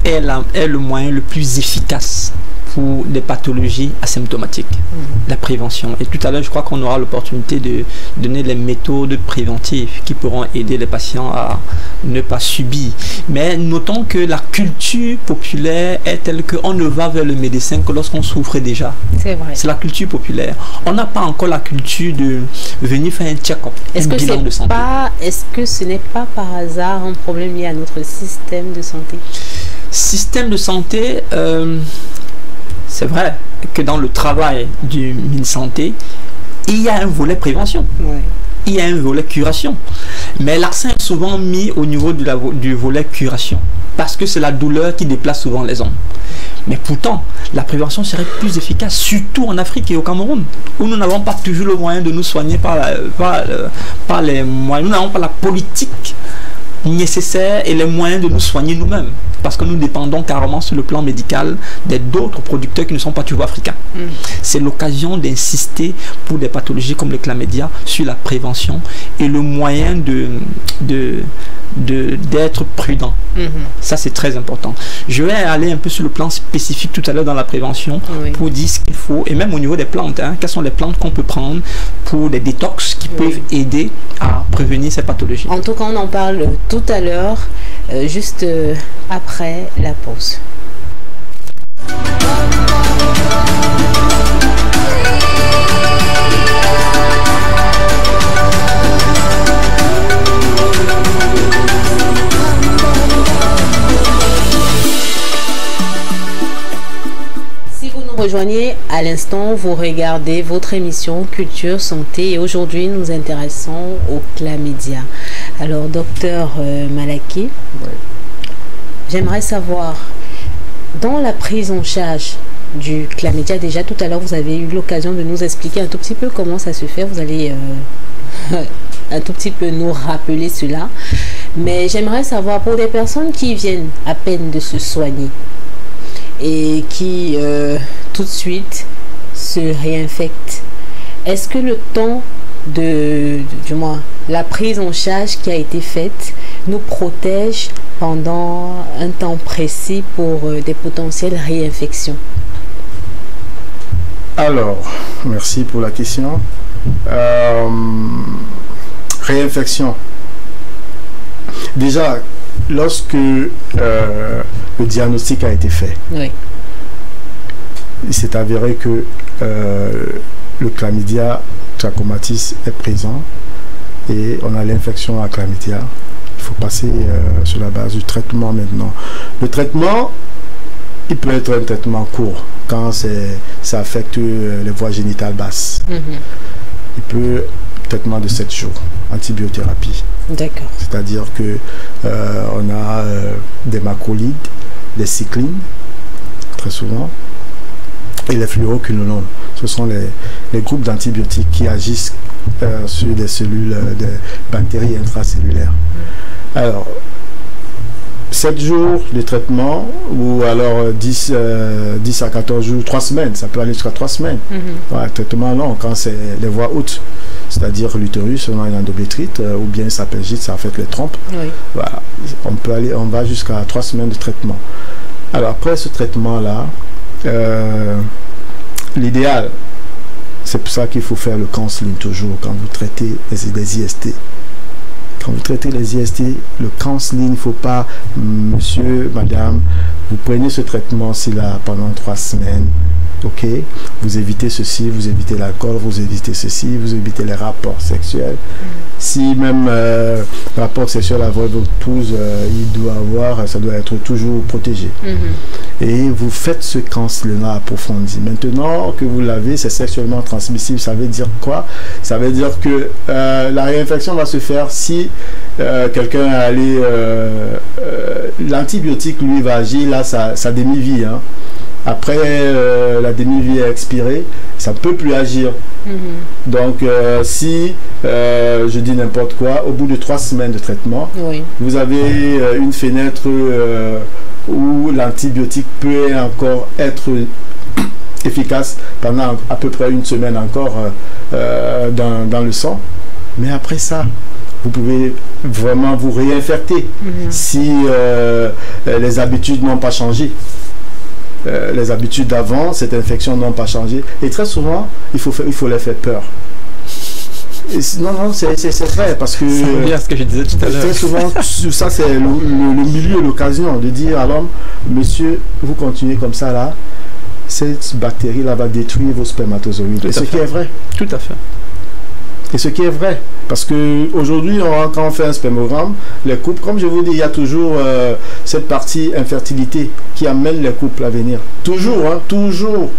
est le moyen le plus efficace pour des pathologies asymptomatiques. La prévention. Et tout à l'heure, je crois qu'on aura l'opportunité de donner les méthodes préventives qui pourront aider les patients à ne pas subir. Mais notons que la culture populaire est telle qu'on ne va vers le médecin que lorsqu'on souffre déjà. C'est vrai. C'est la culture populaire. On n'a pas encore la culture de venir faire un check-up, un bilan de santé. Est-ce que ce n'est pas par hasard un problème lié à notre système de santé? Système de santé, c'est vrai que dans le travail du MinSanté, il y a un volet prévention. Il y a un volet curation. Mais l'accent est souvent mis au niveau du volet curation. Parce que c'est la douleur qui déplace souvent les hommes. Mais pourtant, la prévention serait plus efficace, surtout en Afrique et au Cameroun, où nous n'avons pas toujours le moyen de nous soigner par les moyens. Nous n'avons pas la politique nécessaire et les moyens de nous soigner nous-mêmes, parce que nous dépendons carrément sur le plan médical d'autres producteurs qui ne sont pas toujours africains. C'est l'occasion d'insister pour des pathologies comme le chlamydia sur la prévention et le moyen d'être prudent. Ça, c'est très important. Je vais aller un peu sur le plan spécifique tout à l'heure dans la prévention pour dire ce qu'il faut, et même au niveau des plantes, quelles sont les plantes qu'on peut prendre pour des détox qui peuvent aider à prévenir ces pathologies. En tout cas, on en parle tout à l'heure, juste après la pause. Rejoignez à l'instant, vous regardez votre émission Culture Santé et aujourd'hui nous intéressons au chlamydia. Alors docteur Malaké, j'aimerais savoir, dans la prise en charge du chlamydia, déjà tout à l'heure vous avez eu l'occasion de nous expliquer un tout petit peu comment ça se fait, vous allez un tout petit peu nous rappeler cela, mais j'aimerais savoir pour des personnes qui viennent à peine de se soigner et qui tout de suite se réinfectent, est-ce que le temps du moins la prise en charge qui a été faite nous protège pendant un temps précis pour des potentielles réinfections? Alors, merci pour la question. Réinfection. Déjà, lorsque le diagnostic a été fait, oui, il s'est avéré que le chlamydia trachomatis est présent et on a l'infection à chlamydia. Il faut passer sur la base du traitement maintenant. Le traitement, il peut être un traitement court quand ça affecte les voies génitales basses. Il peut traitement de 7 jours, antibiothérapie. D'accord. C'est-à-dire que on a des macrolides, des cyclines, très souvent, et les fluoroquinolones. Ce sont les groupes d'antibiotiques qui agissent sur des cellules, des bactéries intracellulaires. Alors, 7 jours de traitement, ou alors 10 à 14 jours, 3 semaines, ça peut aller jusqu'à 3 semaines. Ouais, traitement long, quand c'est les voies hautes, c'est-à-dire l'utérus, on a une endométrite, ou bien sapingite, ça affecte les trompes. Oui. Voilà, on va jusqu'à 3 semaines de traitement. Alors après ce traitement-là, l'idéal, c'est pour ça qu'il faut faire le counseling toujours quand vous traitez des IST. Quand vous traitez les IST, le counseling, il ne faut pas, monsieur, madame, vous prenez ce traitement-ci là pendant 3 semaines, ok, vous évitez ceci, vous évitez l'alcool, vous évitez ceci, vous évitez les rapports sexuels. Si même rapport sexuel avec votre épouse, il doit avoir, ça doit être toujours protégé. Et vous faites ce counseling-là approfondi. Maintenant que vous l'avez, c'est sexuellement transmissible. Ça veut dire quoi? Ça veut dire que la réinfection va se faire si quelqu'un est allé... l'antibiotique, lui, va agir, là, sa demi-vie. Hein. Après, la demi-vie est expirée, ça ne peut plus agir. Donc, si, je dis n'importe quoi, au bout de 3 semaines de traitement, oui, vous avez une fenêtre où l'antibiotique peut encore être efficace pendant à peu près 1 semaine encore dans le sang. Mais après ça, vous pouvez vraiment vous réinfecter si les habitudes n'ont pas changé. Les habitudes d'avant, cette infection n'ont pas changé. Et très souvent, il faut les faire peur. Et non, c'est vrai, parce que... Ça revient à ce que je disais tout à l'heure. Très souvent, ça c'est le milieu, l'occasion de dire à l'homme, monsieur, vous continuez comme ça là, cette bactérie-là va détruire vos spermatozoïdes. Et ce qui est vrai. Tout à fait. Et ce qui est vrai, parce qu'aujourd'hui, quand on fait un spermogramme, les couples, comme je vous dis, il y a toujours cette partie infertilité qui amène les couples à venir. Toujours, hein, toujours.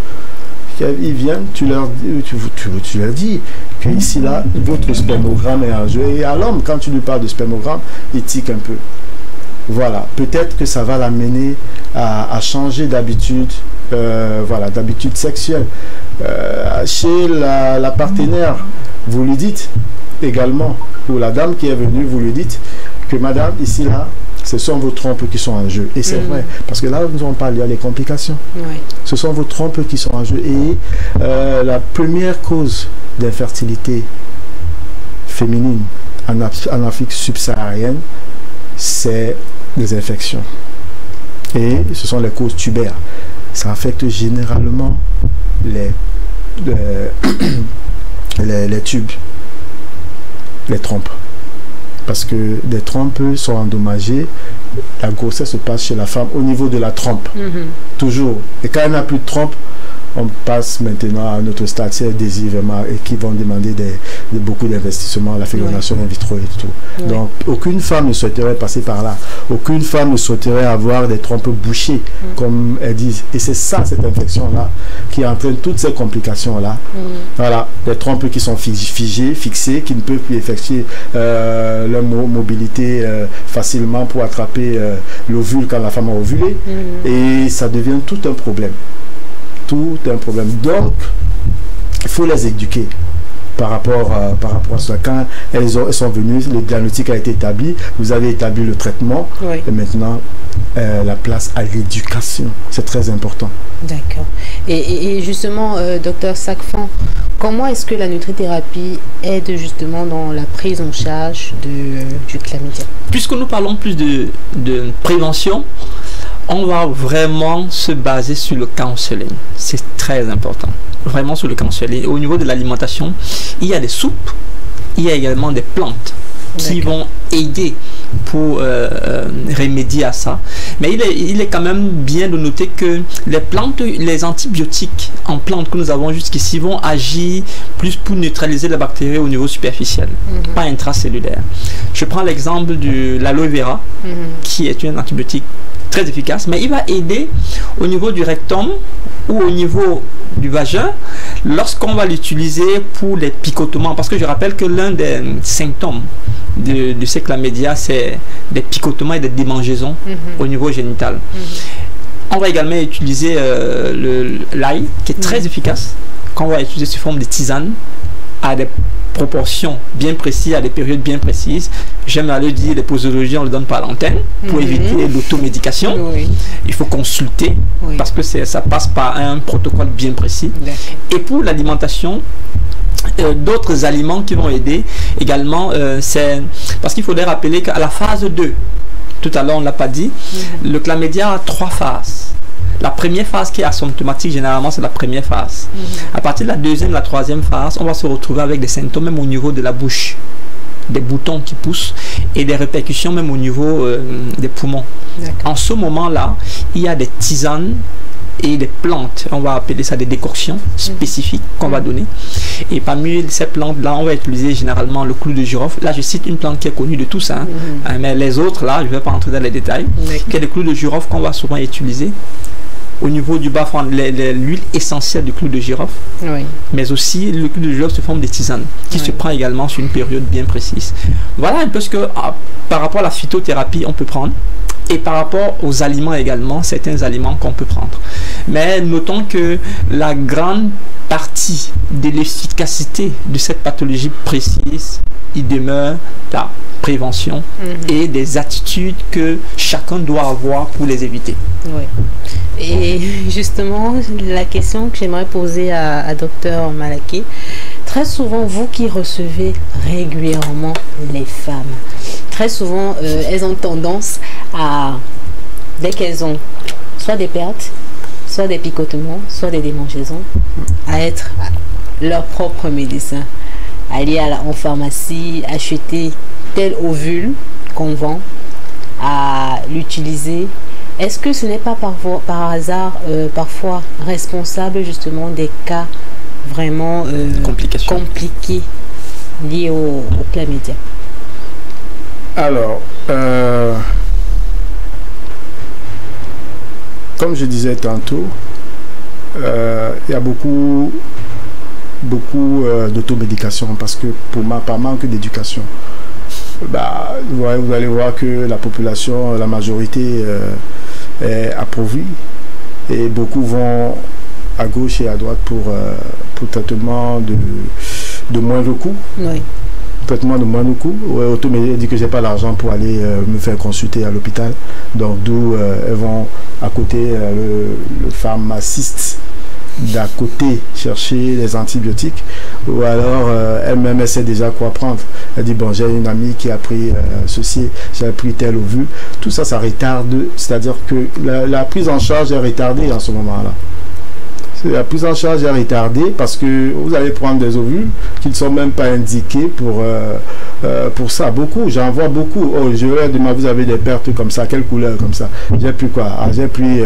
Ils viennent, tu leur dis que ici, là, votre spermogramme est en jeu. Et à l'homme, quand tu lui parles de spermogramme, il tique un peu. Voilà, peut-être que ça va l'amener à changer d'habitude, voilà, d'habitude sexuelle. Chez la partenaire, vous lui dites également, ou la dame qui est venue, vous lui dites que madame, ici là, ce sont vos trompes qui sont en jeu. Et c'est vrai, parce que là, nous on parle, il y a les complications. Oui. Ce sont vos trompes qui sont en jeu. Et la première cause d'infertilité féminine en Afrique subsaharienne, c'est les infections. Et ce sont les causes tubaires. Ça affecte généralement les tubes, les trompes. Parce que les trompes sont endommagées, la grossesse se passe chez la femme au niveau de la trompe. Toujours. Et quand elle n'a plus de trompe, on passe maintenant à notre stade, c'est désir vraiment, et qui vont demander beaucoup d'investissements, la fécondation in vitro et tout. Oui. Donc, aucune femme ne souhaiterait passer par là. Aucune femme ne souhaiterait avoir des trompes bouchées, comme elles disent. Et c'est ça, cette infection-là, qui entraîne toutes ces complications-là. Voilà, des trompes qui sont figées, fixées, qui ne peuvent plus effectuer leur mobilité facilement pour attraper l'ovule quand la femme a ovulé. Et ça devient tout un problème. Tout un problème. Donc, il faut les éduquer par rapport à ça. Quand elles sont venues, le diagnostic a été établi, vous avez établi le traitement, et maintenant, la place à l'éducation. C'est très important. D'accord. Et justement, docteur Sacfan, comment est-ce que la nutrithérapie aide justement dans la prise en charge du chlamydia? Puisque nous parlons plus de prévention, on va vraiment se baser sur le counseling. C'est très important. Vraiment sur le counseling. Au niveau de l'alimentation, il y a des soupes, il y a également des plantes qui vont aider pour remédier à ça. Mais il est quand même bien de noter que les plantes, les antibiotiques en plantes que nous avons jusqu'ici vont agir plus pour neutraliser la bactérie au niveau superficiel, pas intracellulaire. Je prends l'exemple de l'aloe vera, qui est un antibiotique très efficace, mais il va aider au niveau du rectum ou au niveau du vagin lorsqu'on va l'utiliser pour les picotements, parce que je rappelle que l'un des symptômes de ces chlamydia, c'est des picotements et des démangeaisons au niveau génital. On va également utiliser l'ail, qui est très efficace, qu'on va utiliser sous forme de tisane à des proportions bien précises, à des périodes bien précises. J'aime à le dire, les posologies, on ne le donne pas à l'antenne pour éviter l'automédication. Il faut consulter parce que ça passe par un protocole bien précis. Et pour l'alimentation, d'autres aliments qui vont aider également, c'est parce qu'il faudrait rappeler qu'à la phase 2, tout à l'heure on ne l'a pas dit, le chlamydia a 3 phases. La première phase qui est asymptomatique, généralement, c'est la première phase. À partir de la deuxième, la troisième phase, on va se retrouver avec des symptômes même au niveau de la bouche, des boutons qui poussent et des répercussions même au niveau des poumons. En ce moment-là, il y a des tisanes et des plantes, on va appeler ça des décoctions spécifiques qu'on va donner. Et parmi ces plantes-là, on va utiliser généralement le clou de girofle. Là, je cite une plante qui est connue de tous, mais les autres, là, je ne vais pas entrer dans les détails. Il y a des clous de girofle qu'on va souvent utiliser. Au niveau du bas-fond, l'huile essentielle du clou de girofle, mais aussi le clou de girofle se forme des tisanes qui se prend également sur une période bien précise. Voilà un peu ce que, par rapport à la phytothérapie, on peut prendre. Et par rapport aux aliments également, certains aliments qu'on peut prendre. Mais notons que la grande partie de l'efficacité de cette pathologie précise, il demeure la prévention et des attitudes que chacun doit avoir pour les éviter. Et justement, la question que j'aimerais poser à Dr Malaké, très souvent, vous qui recevez régulièrement les femmes, très souvent, elles ont tendance à, dès qu'elles ont soit des pertes, soit des picotements, soit des démangeaisons, à être leur propre médecin, aller en pharmacie, acheter tel ovule qu'on vend, à l'utiliser. Est-ce que ce n'est pas par hasard parfois responsable justement des cas vraiment compliqués liés au chlamydia? Alors, comme je disais tantôt, il y a beaucoup d'automédication parce que par manque d'éducation, vous allez voir que la population, la majorité est appauvrie et beaucoup vont à gauche et à droite pour traitement de moindre coût. Traitement de moindre coût. Automédie dit que j'ai pas l'argent pour aller me faire consulter à l'hôpital, donc d'où elles vont à côté le pharmaciste d'à côté chercher les antibiotiques, ou alors elle-même elle sait déjà quoi prendre. Elle dit bon, j'ai une amie qui a pris ceci, j'ai pris tel ovule. Tout ça, ça retarde, c'est-à-dire que la prise en charge est retardée en ce moment-là. La prise en charge est retardée parce que vous allez prendre des ovules qui ne sont même pas indiqués pour ça. Beaucoup, j'en vois beaucoup. Oh, je leur demande, vous avez des pertes comme ça, quelle couleur comme ça? J'ai pris quoi? J'ai pris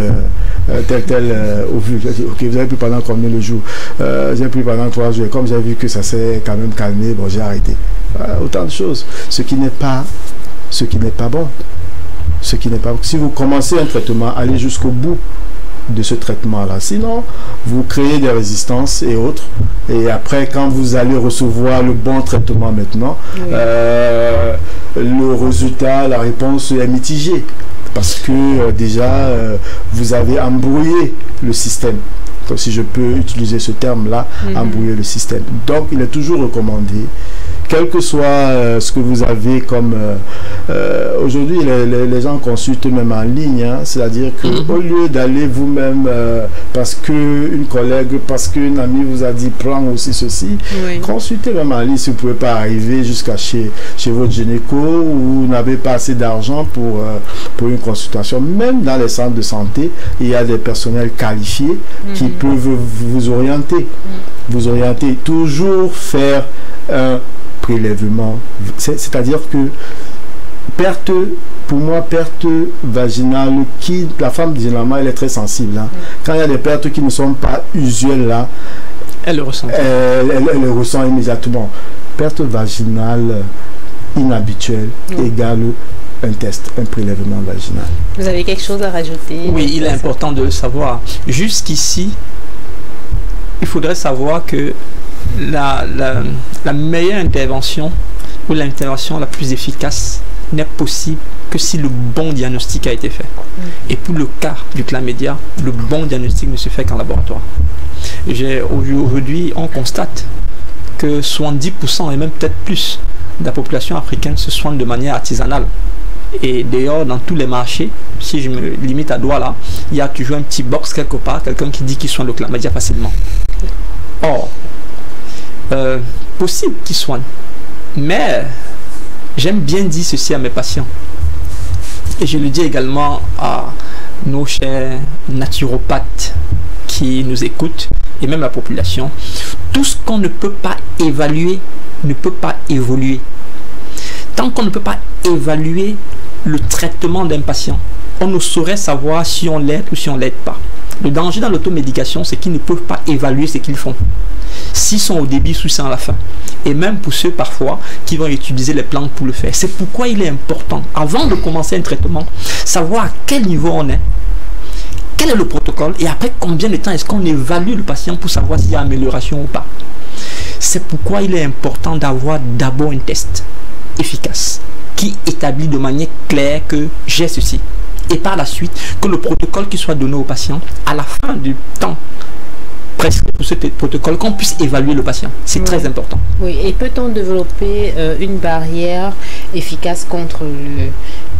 tel ovule. J'ai dit, ok, vous avez pris pendant combien de jours? J'ai pris pendant 3 jours. Comme j'ai vu que ça s'est quand même calmé, bon, j'ai arrêté. Autant de choses. Ce qui n'est pas bon. Si vous commencez un traitement, allez jusqu'au bout de ce traitement-là. Sinon, vous créez des résistances et autres. Et après, quand vous allez recevoir le bon traitement maintenant, le résultat, la réponse est mitigée. Parce que déjà, vous avez embrouillé le système. Donc, si je peux utiliser ce terme-là, embrouiller le système. Donc, il est toujours recommandé quel que soit ce que vous avez comme... aujourd'hui, les gens consultent même en ligne, hein, c'est-à-dire qu'au lieu d'aller vous-même, parce qu'une collègue, parce qu'une amie vous a dit prends aussi ceci, consultez même en ligne si vous ne pouvez pas arriver jusqu'à chez votre gynéco ou vous n'avez pas assez d'argent pour une consultation. Même dans les centres de santé, il y a des personnels qualifiés qui peuvent vous orienter. Vous orienter, toujours faire un prélèvement. C'est-à-dire que perte, pour moi, perte vaginale, la femme, généralement, elle est très sensible. Hein. Quand il y a des pertes qui ne sont pas usuelles, là, elle le ressent. Elle le ressent immédiatement. Perte vaginale inhabituelle égale un test, un prélèvement vaginal. Vous avez quelque chose à rajouter? Oui, il est important de le savoir. Jusqu'ici, il faudrait savoir que la meilleure intervention ou l'intervention la plus efficace n'est possible que si le bon diagnostic a été fait. Et pour le cas du chlamydia, le bon diagnostic ne se fait qu'en laboratoire. Aujourd'hui, on constate que 70% et même peut-être plus de la population africaine se soigne de manière artisanale. Et d'ailleurs, dans tous les marchés, si je me limite à Douala, il y a toujours un petit box quelque part, quelqu'un qui dit qu'il soigne le chlamydia facilement. Or, possible qu'il soigne, mais j'aime bien dire ceci à mes patients. Et je le dis également à nos chers naturopathes qui nous écoutent, et même la population. Tout ce qu'on ne peut pas évaluer ne peut pas évoluer. Tant qu'on ne peut pas évaluer le traitement d'un patient, on ne saurait savoir si on l'aide ou si on ne l'aide pas. Le danger dans l'automédication, c'est qu'ils ne peuvent pas évaluer ce qu'ils font. S'ils sont au début, s'ils sont à la fin. Et même pour ceux parfois qui vont utiliser les plantes pour le faire. C'est pourquoi il est important, avant de commencer un traitement, savoir à quel niveau on est, quel est le protocole et après combien de temps est-ce qu'on évalue le patient pour savoir s'il y a amélioration ou pas. C'est pourquoi il est important d'avoir d'abord un test efficace qui établit de manière claire que j'ai ceci. Et par la suite, que le protocole qui soit donné au patient, à la fin du temps presque pour ce protocole, qu'on puisse évaluer le patient. C'est très important. Oui, et peut-on développer une barrière efficace contre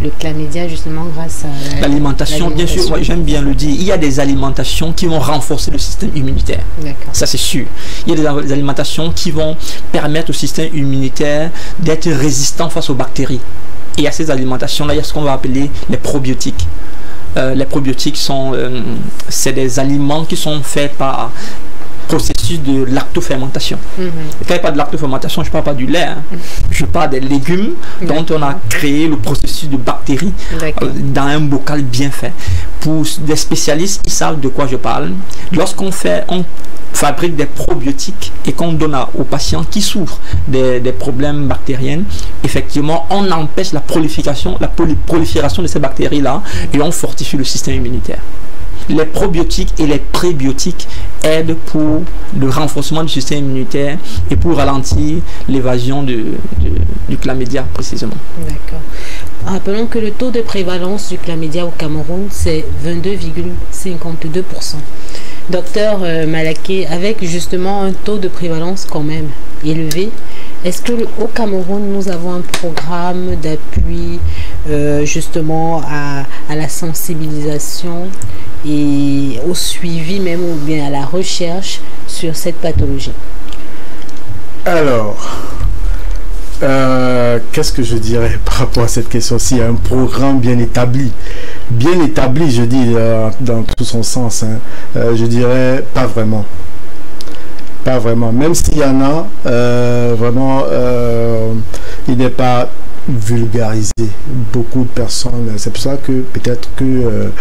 le chlamydia justement grâce à l'alimentation? Bien sûr, ouais, j'aime bien le dire. Il y a des alimentations qui vont renforcer le système immunitaire. Ça, c'est sûr. Il y a des alimentations qui vont permettre au système immunitaire d'être résistant face aux bactéries. Et à ces alimentations-là, il y a ce qu'on va appeler les probiotiques. Les probiotiques sont c'est des aliments qui sont faits par processus de lactofermentation. Quand il n'y a pas de lactofermentation, je ne parle pas du lait, hein. Je parle des légumes dont on a créé le processus de bactéries dans un bocal bien fait. Pour des spécialistes, ils savent de quoi je parle. Lorsqu'on fabrique des probiotiques et qu'on donne aux patients qui souffrent des problèmes bactériens, effectivement, on empêche la prolifération de ces bactéries-là et on fortifie le système immunitaire. Les probiotiques et les prébiotiques aident pour le renforcement du système immunitaire et pour ralentir l'évasion du chlamydia précisément. D'accord. Rappelons que le taux de prévalence du chlamydia au Cameroun, c'est 22,52%. Docteur Malaké, avec justement un taux de prévalence quand même élevé, est-ce qu'au Cameroun, nous avons un programme d'appui justement à la sensibilisation et au suivi même ou bien à la recherche sur cette pathologie? Alors, qu'est-ce que je dirais par rapport à cette question? S'il y a un programme bien établi, je dis dans tout son sens, hein, je dirais pas vraiment. Pas vraiment. Même s'il y en a, vraiment, il n'est pas vulgarisé. Beaucoup de personnes, c'est pour ça que peut-être que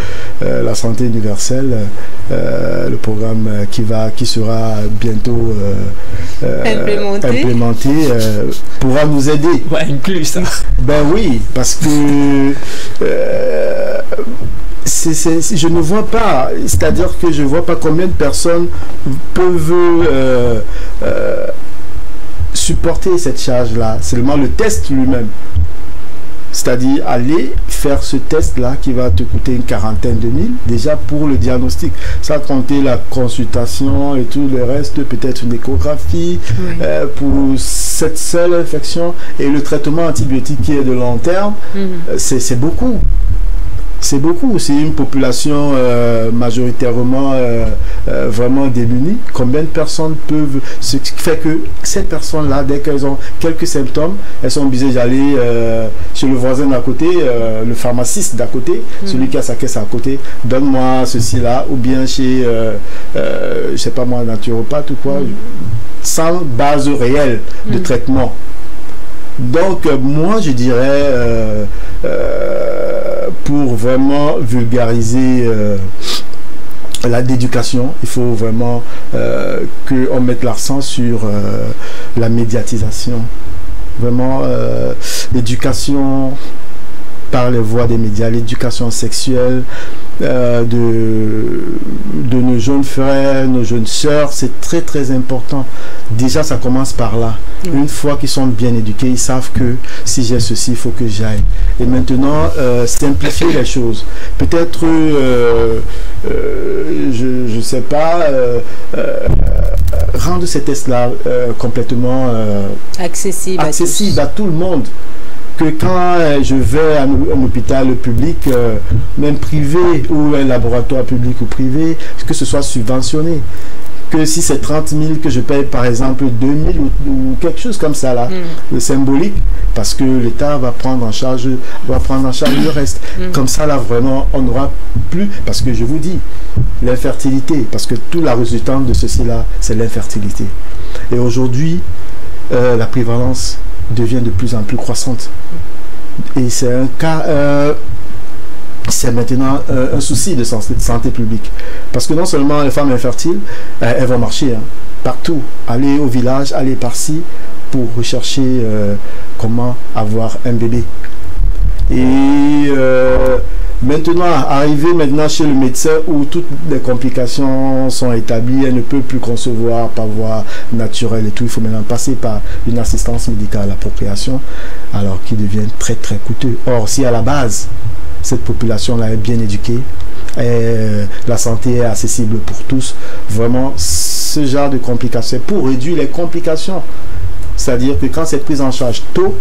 la santé universelle, le programme qui sera bientôt implémenté pourra nous aider. Ouais, inclus ça. Ben oui, parce que je ne vois pas, c'est-à-dire que je ne vois pas combien de personnes peuvent supporter cette charge-là. Seulement le test lui-même. C'est-à-dire aller faire ce test-là qui va te coûter une quarantaine de mille, déjà pour le diagnostic. Ça compter la consultation et tout le reste, peut-être une échographie, pour cette seule infection. Et le traitement antibiotique qui est de long terme, c'est beaucoup. C'est beaucoup, c'est une population majoritairement vraiment démunie. Combien de personnes peuvent... Ce qui fait que ces personnes-là, dès qu'elles ont quelques symptômes, elles sont obligées d'aller chez le voisin d'à côté, le pharmaciste d'à côté, celui qui a sa caisse à côté, donne-moi ceci-là, ou bien chez, je sais pas moi, naturopathe ou quoi, sans base réelle de traitement. Donc, moi, je dirais... pour vraiment vulgariser l'éducation, il faut vraiment qu'on mette l'accent sur la médiatisation. Vraiment, l'éducation par les voies des médias, l'éducation sexuelle de nos jeunes frères, nos jeunes sœurs, c'est très très important. Déjà, ça commence par là. Une fois qu'ils sont bien éduqués, ils savent que si j'ai ceci, il faut que j'aille. Et maintenant, simplifier les choses. Peut-être, je ne sais pas, rendre ces tests-là complètement accessible à tout le monde. Que quand je vais à un hôpital public, même privé, ou un laboratoire public ou privé, que ce soit subventionné. Que si c'est 30 000 que je paye par exemple 2 000 ou quelque chose comme ça là, le symbolique, parce que l'État va prendre en charge le reste. Comme ça là vraiment on n'aura plus, parce que je vous dis, l'infertilité, parce que toute la résultante de ceci là, c'est l'infertilité. Et aujourd'hui, la prévalence devient de plus en plus croissante. Et c'est un cas... c'est maintenant un souci de santé publique. Parce que non seulement les femmes infertiles, elles vont marcher partout, aller au village, aller par-ci pour rechercher comment avoir un bébé. Et maintenant, arriver maintenant chez le médecin où toutes les complications sont établies, elle ne peut plus concevoir par voie naturelle et tout, il faut maintenant passer par une assistance médicale à la procréation, alors qui devient très très coûteux. Or, si à la base, cette population-là est bien éduquée, et la santé est accessible pour tous, vraiment, ce genre de complications, pour réduire les complications, c'est-à-dire que quand c'est pris en charge tôt,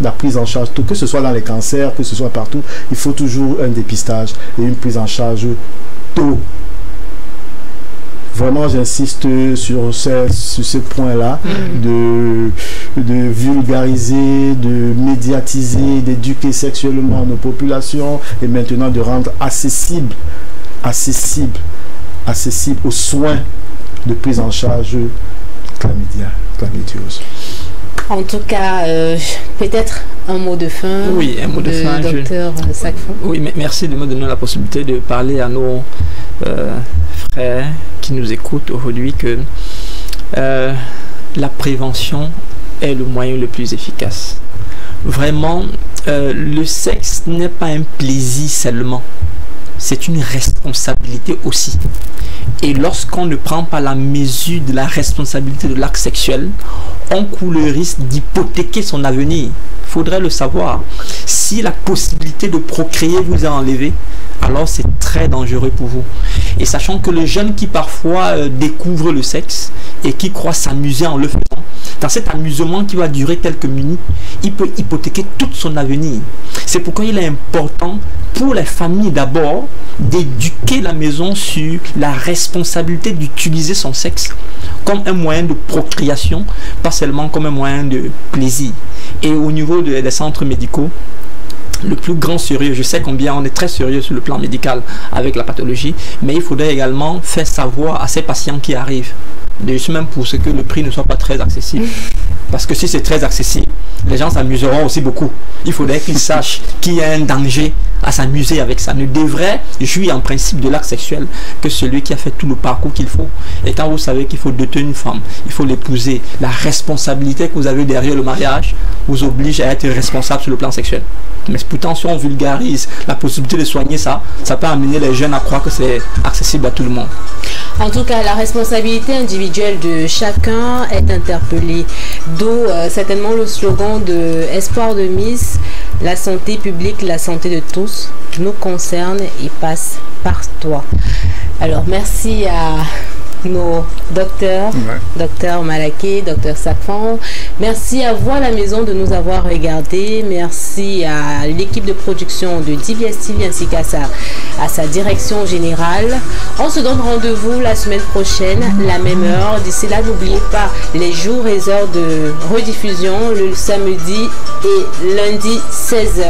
la prise en charge tôt, que ce soit dans les cancers, que ce soit partout, il faut toujours un dépistage et une prise en charge tôt. Vraiment, j'insiste sur ce point-là, de vulgariser, de médiatiser, d'éduquer sexuellement nos populations et maintenant de rendre accessible aux soins de prise en charge chlamydiose. En tout cas, peut-être un mot de fin. Oui, un mot de fin. Docteur Sacfon. Oui, mais merci de me donner la possibilité de parler à nos frères qui nous écoutent aujourd'hui que la prévention est le moyen le plus efficace. Vraiment, le sexe n'est pas un plaisir seulement, c'est une responsabilité aussi. Et lorsqu'on ne prend pas la mesure de la responsabilité de l'acte sexuel, on court le risque d'hypothéquer son avenir. Il faudrait le savoir. Si la possibilité de procréer vous est enlevée, alors c'est très dangereux pour vous. Et sachant que le jeune qui parfois découvre le sexe et qui croit s'amuser en le faisant, dans cet amusement qui va durer quelques minutes, il peut hypothéquer tout son avenir. C'est pourquoi il est important pour les familles d'abord d'éduquer la maison sur la responsabilité d'utiliser son sexe comme un moyen de procréation, pas seulement comme un moyen de plaisir. Et au niveau des centres médicaux, le plus grand sérieux, je sais combien on est très sérieux sur le plan médical avec la pathologie, mais il faudrait également faire savoir à ces patients qui arrivent, de même pour ce que le prix ne soit pas très accessible. Parce que si c'est très accessible, les gens s'amuseront aussi beaucoup. Il faudrait qu'ils sachent qu'il y a un danger à s'amuser avec ça. Ne devrait jouir en principe de l'acte sexuel que celui qui a fait tout le parcours qu'il faut. Et quand vous savez qu'il faut doter une femme, il faut l'épouser, la responsabilité que vous avez derrière le mariage vous oblige à être responsable sur le plan sexuel. Mais pourtant, si on vulgarise la possibilité de soigner ça, ça peut amener les jeunes à croire que c'est accessible à tout le monde. En tout cas, la responsabilité individuelle de chacun est interpellée. D'où certainement le slogan nom de Espoir de Miss, la santé publique, la santé de tous nous concerne et passe par toi. Alors, merci à nos docteurs, docteur Malaké, docteur Safan. Merci à vous à la maison de nous avoir regardés. Merci à l'équipe de production de DBS TV ainsi qu'à sa direction générale. On se donne rendez-vous la semaine prochaine, la même heure. D'ici là, n'oubliez pas les jours et heures de rediffusion, le samedi et lundi 16h.